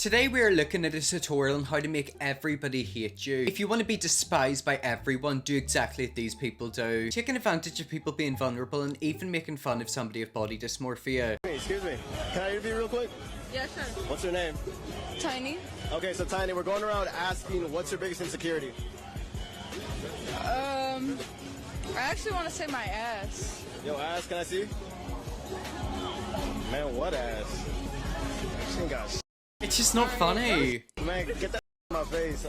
Today we are looking at a tutorial on how to make everybody hate you. If you want to be despised by everyone, do exactly what these people do. Taking advantage of people being vulnerable and even making fun of somebody with body dysmorphia. Hey, excuse me, can I interview real quick? Yeah, sure. What's your name? Tiny. Okay, so Tiny, we're going around asking what's your biggest insecurity? I actually want to say my ass. Yo, ass, can I see? Man, what ass? She ain't got shit. It's just not funny. Man, get that in my face.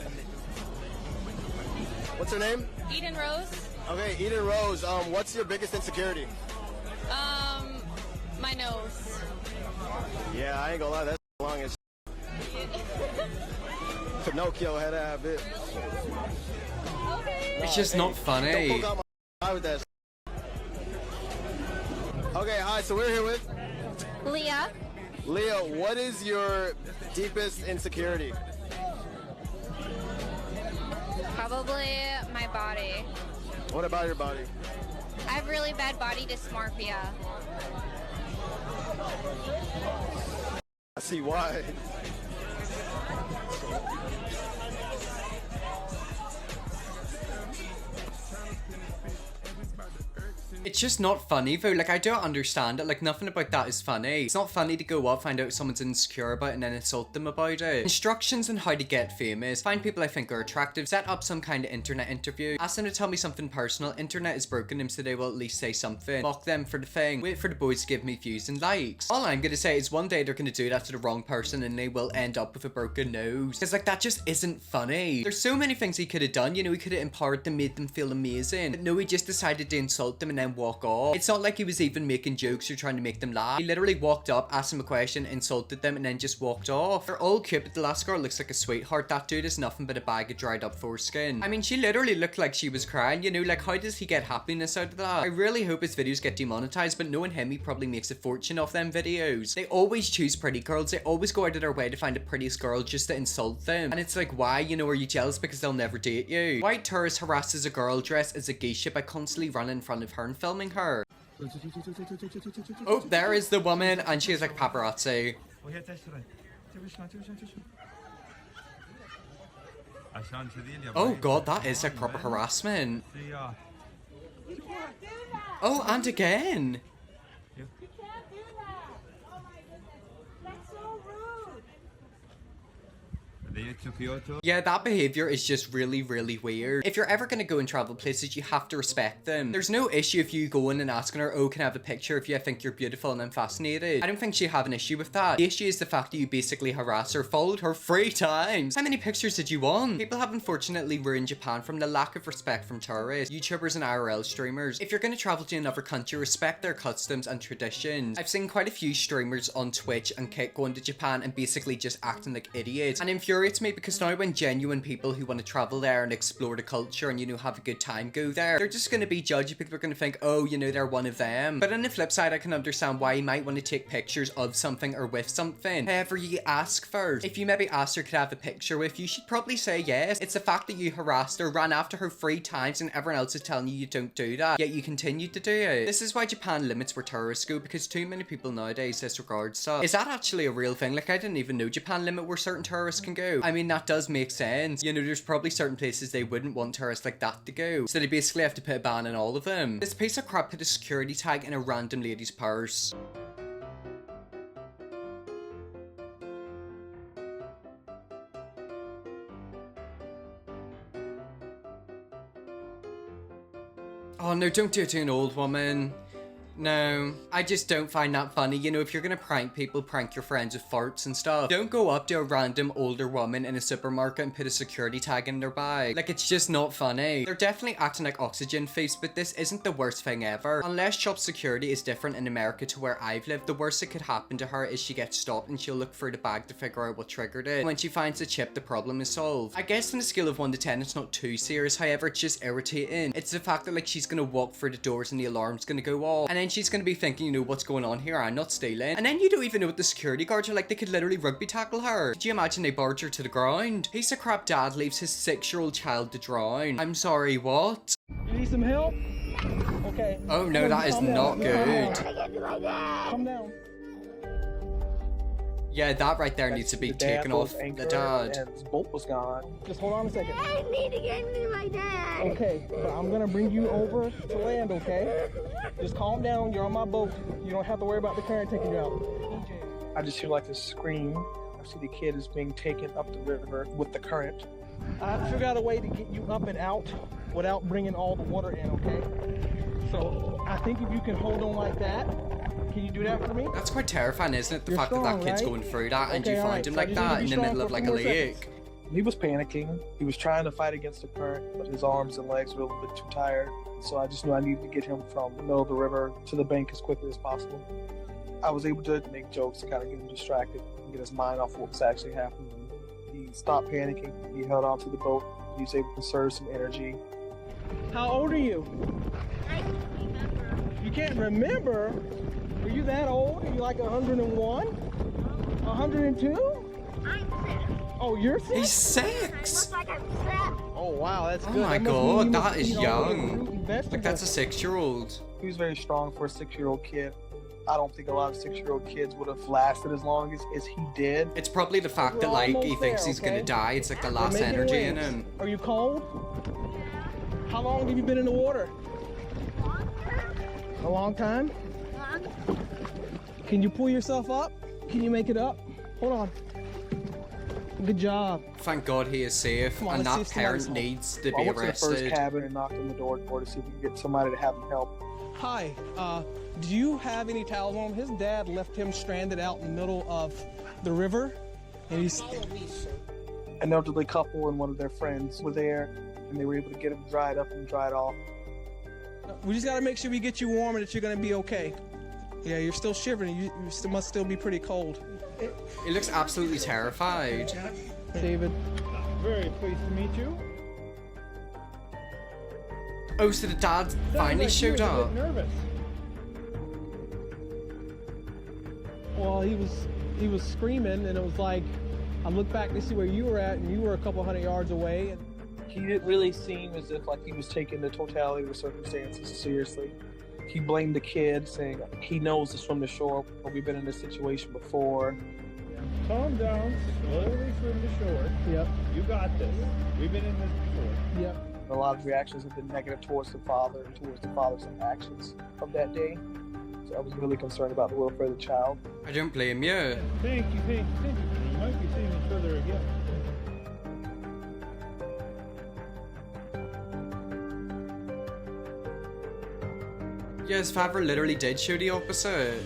What's her name? Eden Rose. Okay, Eden Rose, what's your biggest insecurity? My nose. Yeah, I ain't gonna lie, that's long as Pinocchio had to have it. Okay. It's just not funny. Don't poke out my eye with that. Okay, hi, so we're here with Leah. Leah. What is your deepest insecurity? Probably my body. What about your body? I have really bad body dysmorphia. I see why. It's just not funny though. Like, I don't understand it. Like, nothing about that is funny. It's not funny to go up, find out someone's insecure about it, and then insult them about it. Instructions on how to get famous. Find people I think are attractive. Set up some kind of internet interview. Ask them to tell me something personal. Internet is broken, so they will at least say something. Mock them for the thing. Wait for the boys to give me views and likes. All I'm gonna say is one day they're gonna do that to the wrong person and they will end up with a broken nose. Cause like, that just isn't funny. There's so many things he could have done. You know, he could have empowered them, made them feel amazing. But no, he just decided to insult them and then walk off. It's not like he was even making jokes or trying to make them laugh. He literally walked up, asked them a question, insulted them, and then just walked off. They're all cute, but the last girl looks like a sweetheart. That dude is nothing but a bag of dried up foreskin. I mean, she literally looked like she was crying, you know, like how does he get happiness out of that? I really hope his videos get demonetized, but knowing him, he probably makes a fortune off them videos. They always choose pretty girls. They always go out of their way to find the prettiest girl just to insult them. And it's like, why? You know, are you jealous because they'll never date you? White tourist harasses a girl dressed as a geisha by constantly running in front of her and filming her. Oh, there is the woman, and she is like paparazzi. Oh god, that is like proper harassment. Oh, and again. Yeah, that behavior is just really, really weird. If you're ever gonna go and travel places, you have to respect them. There's no issue if you go in and asking her, oh, can I have a picture if you think you're beautiful and I'm fascinated. I don't think she'd have an issue with that. The issue is the fact that you basically harass her, followed her 3 times. How many pictures did you want? People have unfortunately ruined Japan from the lack of respect from tourists, YouTubers and IRL streamers. If you're gonna travel to another country, respect their customs and traditions. I've seen quite a few streamers on Twitch and Kick going to Japan and basically just acting like idiots. And infuriates me because now when genuine people who want to travel there and explore the culture and, you know, have a good time go there, they're just going to be judgy. People are going to think, oh, you know, they're one of them. But on the flip side, I can understand why you might want to take pictures of something or with something. However, you ask first. If you maybe asked her could I have a picture with you, she'd probably say yes. It's the fact that you harassed her, ran after her 3 times, and everyone else is telling you you don't do that, yet you continued to do it. This is why Japan limits where tourists go, because too many people nowadays disregard stuff. Is that actually a real thing? Like, I didn't even know Japan limit where certain tourists can go. I mean, that does make sense. You know, there's probably certain places they wouldn't want tourists like that to go, so they basically have to put a ban on all of them. This piece of crap put a security tag in a random lady's purse. Oh no, don't do it to an old woman. No, I just don't find that funny. You know, if you're gonna prank people, prank your friends with farts and stuff. Don't go up to a random older woman in a supermarket and put a security tag in their bag. Like, it's just not funny. They're definitely acting like oxygen thieves, but this isn't the worst thing ever. Unless shop security is different in America to where I've lived, the worst that could happen to her is she gets stopped and she'll look through the bag to figure out what triggered it. When she finds the chip, the problem is solved. I guess on a scale of 1 to 10, it's not too serious. However, it's just irritating. It's the fact that, like, she's gonna walk through the doors and the alarm's gonna go off, and then she's gonna be thinking, you know, what's going on here? I'm not stealing. And then you don't even know what the security guards are like. They could literally rugby tackle her. Could you imagine they barge her to the ground? Piece of crap dad leaves his 6-year-old child to drown. I'm sorry, what? You need some help? Okay. Oh no, that is not good. Calm down. Yeah, that right there I needs to see be the dad taken was off the anchored dad. And his boat was gone. Just hold on a second. I need to get me my dad. Okay, but I'm gonna bring you over to land, okay? Just calm down, you're on my boat. You don't have to worry about the current taking you out. I just hear like a scream. I see the kid is being taken up the river with the current. I figured out a way to get you up and out without bringing all the water in, okay? So I think if you can hold on like that, can you do that for me? That's quite terrifying, isn't it? The You're fact that strong, that kid's right? going through that and you Okay, find alright, him so I like just need to that be in the strong middle of for like a 4 lake. seconds. He was panicking. He was trying to fight against the current, but his arms and legs were a little bit too tired. So I just knew I needed to get him from the middle of the river to the bank as quickly as possible. I was able to make jokes to kind of get him distracted and get his mind off what was actually happening. He stopped panicking. He held on to the boat. He was able to conserve some energy. How old are you? I don't remember. You can't remember? Are you that old? Are you like 101? 102? I'm 6. Oh, you're 6? He's I 6! look like I'm 7. Oh wow, that's Oh good. my That must mean you god, must that is eat all the young. fruit and Like that's a vegetables. 6-year-old. He was very strong for a 6-year-old kid. I don't think a lot of 6-year-old kids would have lasted as long as he did. It's probably the fact that We're like he almost thinks there, he's gonna okay? die. It's like the We're last making energy in waves. him. Are you cold? How long have you been in the water? A long time? Can you pull yourself up? Can you make it up? Hold on. Good job. Thank God he is safe, Come on, and let's that see if somebody's parent home. needs to I be went to the first arrested. cabin and knocked on the door to see if we could get somebody to have him help. Hi, do you have any towels on him? His dad left him stranded out in the middle of the river, and he's... An elderly couple and one of their friends were there, and they were able to get him dried up and dried off. We just gotta make sure we get you warm and that you're gonna be okay. Yeah, you're still shivering. You must still be pretty cold. He looks absolutely terrified. David. Very pleased to meet you. Oh, so the dad finally Sounds like showed you was a up. bit nervous. Well, he was screaming, and it was like, I looked back to see where you were at, and you were a couple hundred yards away. And he didn't really seem as if like he was taking the totality of the circumstances seriously. He blamed the kid, saying he knows this from the shore. We've been in this situation before. Calm down, slowly swim to shore. Yep. You got this. We've been in this before. Yep. A lot of reactions have been negative towards the father and towards the father's actions of that day. So I was really concerned about the welfare of the child. I don't blame you. Thank you. You might be seeing each other again. Yes, Favre literally did show the opposite.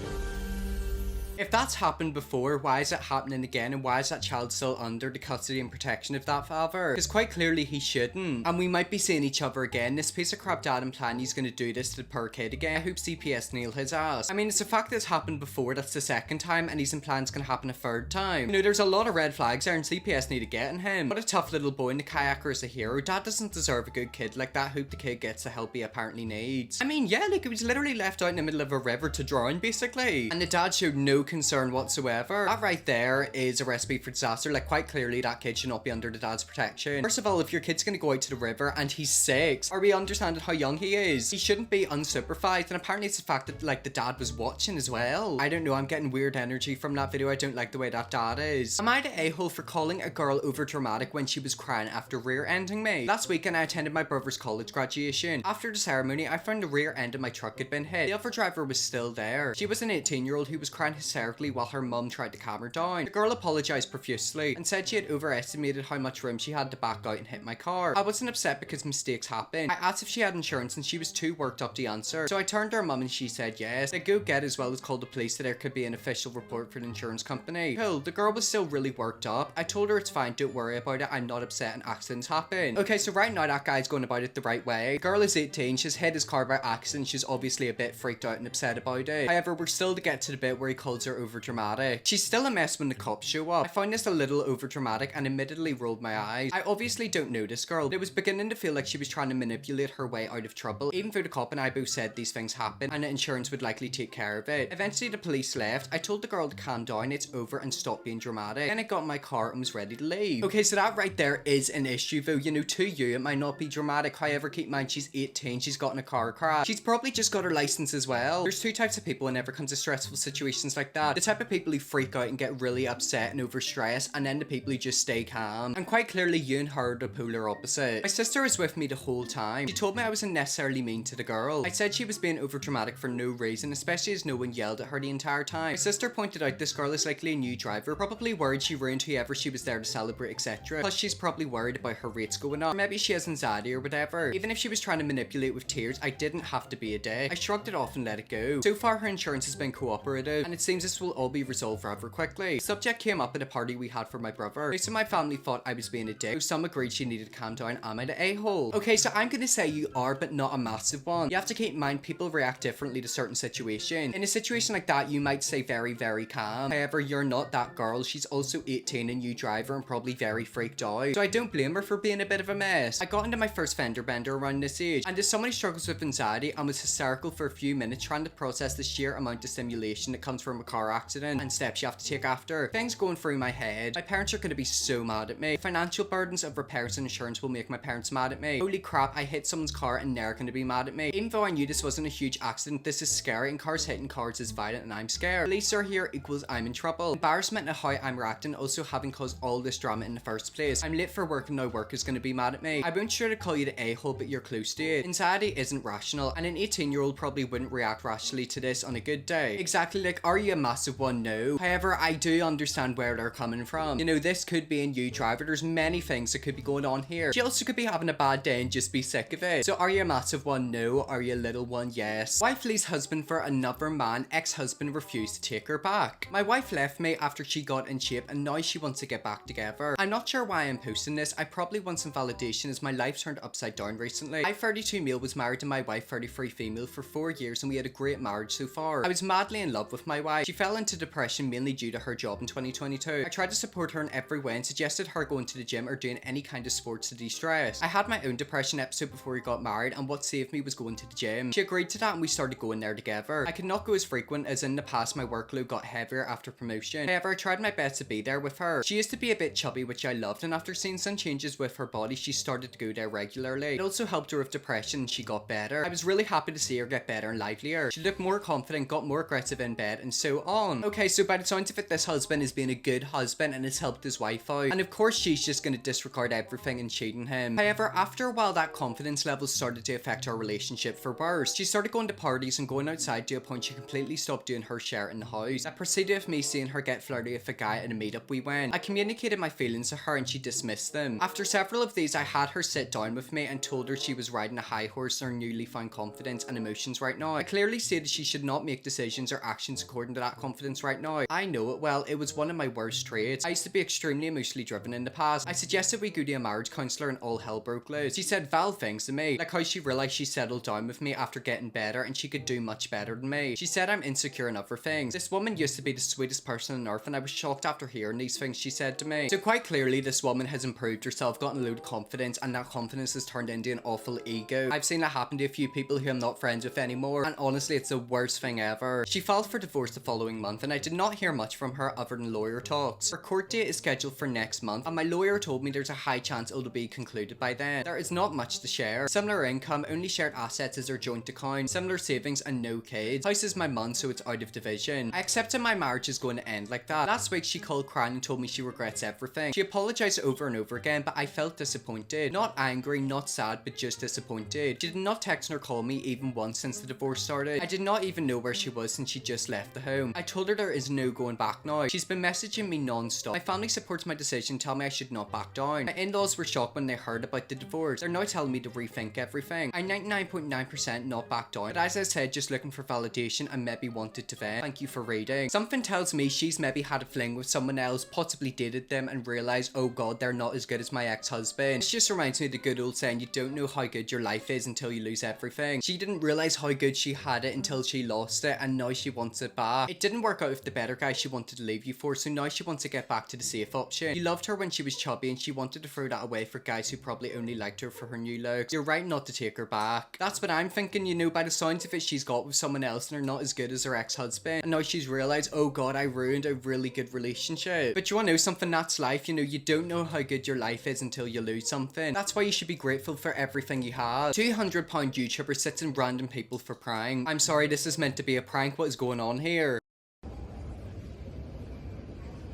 If that's happened before, why is it happening again, and why is that child still under the custody and protection of that father? Because quite clearly he shouldn't, and we might be seeing each other again. This piece of crap dad and plan he's gonna do this to the poor kid again. I hope CPS nail his ass. I mean, it's the fact that it's happened before, that's the second time, and he's in plan's gonna happen a third time. You know, there's a lot of red flags there, and CPS need to get in him. What a tough little boy, and the kayaker is a hero. Dad doesn't deserve a good kid like that. Hope the kid gets the help he apparently needs. I mean, yeah, like, he was literally left out in the middle of a river to drown, basically, and the dad showed no concern whatsoever. That right there is a recipe for disaster. Like, quite clearly that kid should not be under the dad's protection. First of all, if your kid's gonna go out to the river and he's 6, are we understanding how young he is? He shouldn't be unsupervised, and apparently it's the fact that like the dad was watching as well. I don't know, I'm getting weird energy from that video. I don't like the way that dad is. Am I the a-hole for calling a girl over dramatic when she was crying after rear-ending me? Last weekend I attended my brother's college graduation. After the ceremony, I found the rear end of my truck had been hit. The other driver was still there. She was an 18-year-old who was crying hysterically while her mum tried to calm her down. The girl apologized profusely and said she had overestimated how much room she had to back out and hit my car. I wasn't upset because mistakes happen. I asked if she had insurance and she was too worked up to answer. So I turned to her mum and she said yes. They go get as well as call the police so there could be an official report for the insurance company. Cool, the girl was still really worked up. I told her it's fine, don't worry about it. I'm not upset and accidents happen. Okay, so right now that guy's going about it the right way. The girl is 18, she's hit his car by accident. She's obviously a bit freaked out and upset about it. However, we're still to get to the bit where he calls her over dramatic. She's still a mess when the cops show up. I found this a little over dramatic and admittedly rolled my eyes. I obviously don't know this girl, but it was beginning to feel like she was trying to manipulate her way out of trouble. Even though the cop and I both said these things happen and the insurance would likely take care of it. Eventually the police left. I told the girl to calm down, it's over, and stop being dramatic. Then I got in my car and was ready to leave. Okay, so that right there is an issue though. You know, to you it might not be dramatic. However, keep in mind she's 18, she's got in a car crash. She's probably just got her license as well. There's two types of people whenever it comes to stressful situations like that. The type of people who freak out and get really upset and overstressed, and then the people who just stay calm. And quite clearly you and her are the polar opposite. My sister was with me the whole time. She told me I was unnecessarily mean to the girl. I said she was being over dramatic for no reason, especially as no one yelled at her the entire time. My sister pointed out this girl is likely a new driver, probably worried she ruined whoever she was there to celebrate, etc. Plus she's probably worried about her rates going up. Or maybe she has anxiety or whatever. Even if she was trying to manipulate with tears, I didn't have to be a dick. I shrugged it off and let it go. So far her insurance has been cooperative, and it seems this will all be resolved rather quickly. The subject came up at a party we had for my brother. Most of my family thought I was being a dick, so some agreed she needed to calm down. Am I the a-hole? Okay, so I'm gonna say you are, but not a massive one. You have to keep in mind people react differently to certain situations. In a situation like that, you might stay very, very calm. However, you're not that girl. She's also 18, a new driver, and probably very freaked out. So I don't blame her for being a bit of a mess. I got into my first fender bender around this age, and as someone who struggles with anxiety and was hysterical for a few minutes trying to process the sheer amount of stimulation that comes from a car accident and steps you have to take after. Things going through my head. My parents are going to be so mad at me. Financial burdens of repairs and insurance will make my parents mad at me. Holy crap, I hit someone's car and they're going to be mad at me. Even though I knew this wasn't a huge accident, this is scary, and cars hitting cars is violent and I'm scared. Police are here equals I'm in trouble. Embarrassment at how I'm reacting, also having caused all this drama in the first place. I'm late for work and now work is going to be mad at me. I won't try to call you the a-hole, but you're close to it. Anxiety isn't rational, and an 18-year-old probably wouldn't react rationally to this on a good day. Exactly, like, are you a massive one? No. However, I do understand where they're coming from. You know, this could be a new driver. There's many things that could be going on here. She also could be having a bad day and just be sick of it. So are you a massive one? No. Are you a little one? Yes. Wife leaves husband for another man. Ex-husband refused to take her back. My wife left me after she got in shape, and now she wants to get back together. I'm not sure why I'm posting this. I probably want some validation as my life turned upside down recently. I, 32 male, was married to my wife, 33 female, for 4 years, and we had a great marriage so far. I was madly in love with my wife. She fell into depression mainly due to her job in 2022. I tried to support her in every way and suggested her going to the gym or doing any kind of sports to de-stress. I had my own depression episode before we got married, and what saved me was going to the gym. She agreed to that and we started going there together. I could not go as frequent as in the past. My workload got heavier after promotion. However, I tried my best to be there with her. She used to be a bit chubby, which I loved, and after seeing some changes with her body, she started to go there regularly. It also helped her with depression and she got better. I was really happy to see her get better and livelier. She looked more confident, got more aggressive in bed, and so on. Okay, so by the sounds of it, this husband is being a good husband and has helped his wife out. And of course, she's just gonna disregard everything and cheating him. However, after a while, that confidence level started to affect our relationship for worse. She started going to parties and going outside to a point she completely stopped doing her share in the house. That proceeded with me seeing her get flirty with a guy at a meetup we went. I communicated my feelings to her and she dismissed them. After several of these, I had her sit down with me and told her she was riding a high horse in her newly found confidence and emotions right now. I clearly stated she should not make decisions or actions according to that confidence right now. I know it well. It was one of my worst traits. I used to be extremely emotionally driven in the past. I suggested we go to a marriage counsellor and all hell broke loose. She said vile things to me, like how she realised she settled down with me after getting better and she could do much better than me. She said I'm insecure and other things. This woman used to be the sweetest person on earth and I was shocked after hearing these things she said to me. So quite clearly this woman has improved herself, gotten a load of confidence, and that confidence has turned into an awful ego. I've seen that happen to a few people who I'm not friends with anymore, and honestly it's the worst thing ever. She filed for divorce the following month and I did not hear much from her other than lawyer talks. Her court date is scheduled for next month and my lawyer told me there's a high chance it'll be concluded by then. There is not much to share. Similar income, only shared assets as her joint account, similar savings and no kids. House is my mum so it's out of division. I accepted my marriage is going to end like that. Last week she called crying and told me she regrets everything. She apologized over and over again, but I felt disappointed. Not angry, not sad, but just disappointed. She did not text nor call me even once since the divorce started. I did not even know where she was since she just left the home. I told her there is no going back now. She's been messaging me non-stop. My family supports my decision, tell me I should not back down. My in-laws were shocked when they heard about the divorce. They're now telling me to rethink everything. I 99.9% not back down, but as I said, just looking for validation and maybe wanted to vent. Thank you for reading. Something tells me she's maybe had a fling with someone else, possibly dated them and realized, oh god, they're not as good as my ex-husband. This just reminds me of the good old saying, you don't know how good your life is until you lose everything. She didn't realize how good she had it until she lost it, and now she wants it back. It didn't work out with the better guy she wanted to leave you for, so now she wants to get back to the safe option. You loved her when she was chubby and she wanted to throw that away for guys who probably only liked her for her new looks. You're right not to take her back. That's what I'm thinking, you know, by the sounds of it, she's got with someone else and they're not as good as her ex-husband, and now she's realized, oh god, I ruined a really good relationship. But you wanna know something? That's life, you know, you don't know how good your life is until you lose something. That's why you should be grateful for everything you have. £200 YouTuber sits in random people for prank. I'm sorry, this is meant to be a prank. What is going on here?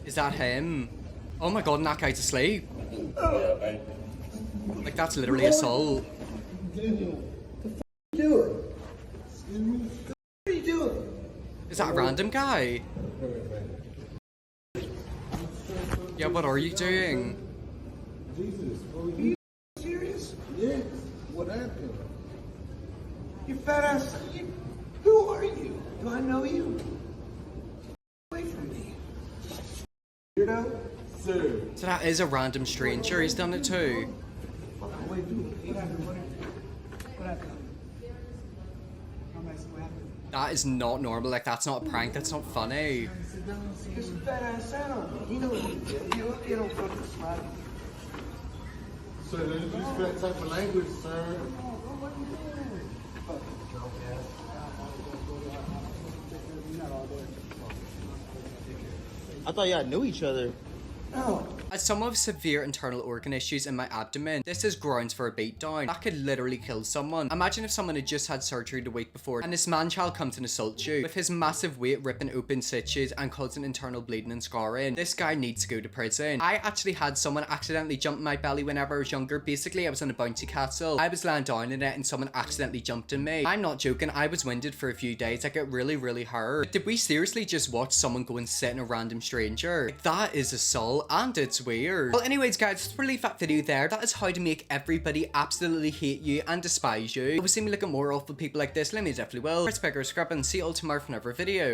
Is that him? Oh my god, and that guy's asleep. Like, that's literally assault. Is that a random guy? Yeah, what are you doing? Serious? Yes. What happened? You fat ass. Who are you? Do I know you? Away from me. Weirdo? Sir. So that is a random stranger. He's done it too. Wait, dude. What happened? What happened? What happened? That is not normal. Like, that's not a prank. That's not funny. This fat ass sat on me. You know what he did. You don't fucking slap me. Sir, don't use that type of language, sir. What are you doing? Fucking joke ass. I thought y'all knew each other. No. As someone with severe internal organ issues in my abdomen, this is grounds for a beatdown. That could literally kill someone. Imagine if someone had just had surgery the week before and this man-child comes and assaults you with his massive weight ripping open stitches and causing internal bleeding and scarring. This guy needs to go to prison. I actually had someone accidentally jump my belly whenever I was younger. Basically, I was on a bouncy castle. I was lying down in it and someone accidentally jumped in me. I'm not joking. I was winded for a few days. I got really hurt. But did we seriously just watch someone go and sit in a random stranger? Like, that is assault and it's weird. Well, anyways guys, let's leave that video there. That is how to make everybody absolutely hate you and despise you. If you see me looking more awful people like this, let me definitely will. Press bigger, subscribe, and see you all tomorrow for another video.